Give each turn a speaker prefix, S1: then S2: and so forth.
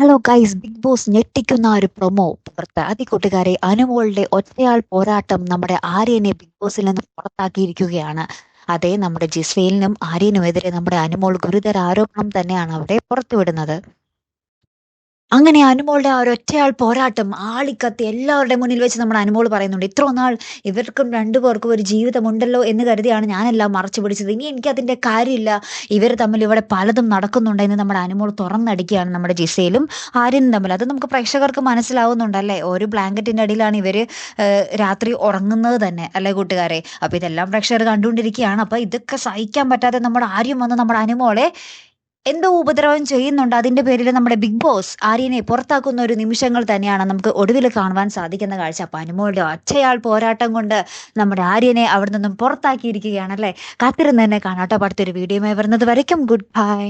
S1: Hello guys, big boss ഞെട്ടിക്കുന്ന ഒരു promo പുറത്ത്. കൂട്ടുകാരെ, അനുമോളുടെ ഒറ്റയാൾ പോരാട്ടം നമ്മുടെ ആര്യനെ ബിഗ് ബോസിൽ നിന്ന് പുറത്താക്കിയിരിക്കുകയാണ്. അതെ, നമ്മുടെ ജിസ്വേലിനും ആര്യനുമെതിരെ നമ്മുടെ അനുമോൾ ഗുരുതര ആരോപണം തന്നെയാണ് അവിടെ പുറത്തുവിടുന്നത്. അങ്ങനെ അനുമോളുടെ ആ ഒരൊറ്റയാൾ പോരാട്ടം ആളിക്കത്തി എല്ലാവരുടെ മുന്നിൽ വെച്ച് നമ്മുടെ അനുമോൾ പറയുന്നുണ്ട്. ഇത്ര നാൾ ഇവർക്കും രണ്ടുപേർക്കും ഒരു ജീവിതമുണ്ടല്ലോ എന്ന് കരുതിയാണ് ഞാനെല്ലാം മറച്ചു പിടിച്ചത്. ഇനി എനിക്കതിൻ്റെ കാര്യമില്ല. ഇവർ തമ്മിൽ ഇവിടെ പലതും നടക്കുന്നുണ്ടെന്ന് നമ്മുടെ അനുമോൾ തുറന്നടിക്കുകയാണ് നമ്മുടെ ജിസയിലും ആര്യനും തമ്മിൽ. അത് നമുക്ക് പ്രേക്ഷകർക്ക് മനസ്സിലാവുന്നുണ്ടല്ലേ. ഒരു ബ്ലാങ്കറ്റിൻ്റെ അടിയിലാണ് ഇവർ രാത്രി ഉറങ്ങുന്നത് തന്നെ, അല്ലേ കൂട്ടുകാരെ? അപ്പോൾ ഇതെല്ലാം പ്രേക്ഷകർ കണ്ടുകൊണ്ടിരിക്കുകയാണ്. അപ്പോൾ ഇതൊക്കെ സഹിക്കാൻ പറ്റാതെ നമ്മുടെ ആര്യം വന്ന് നമ്മുടെ അനുമോളെ എന്തോ ഉപദ്രവം ചെയ്യുന്നുണ്ട്. അതിന്റെ പേരിൽ നമ്മുടെ ബിഗ് ബോസ് ആര്യനെ പുറത്താക്കുന്ന ഒരു നിമിഷങ്ങൾ തന്നെയാണ് നമുക്ക് ഒടുവിൽ കാണുവാൻ സാധിക്കുന്ന കാഴ്ച. അപ്പം അനുമോളുടെ ഒറ്റയാൾ പോരാട്ടം കൊണ്ട് നമ്മുടെ ആര്യനെ അവിടെ നിന്നും പുറത്താക്കിയിരിക്കുകയാണല്ലേ. കാത്തിരുന്ന് തന്നെ കാണാട്ടോ. അടുത്തൊരു വീഡിയോയുമായി വരുന്നത് വരയ്ക്കും ഗുഡ് ബൈ.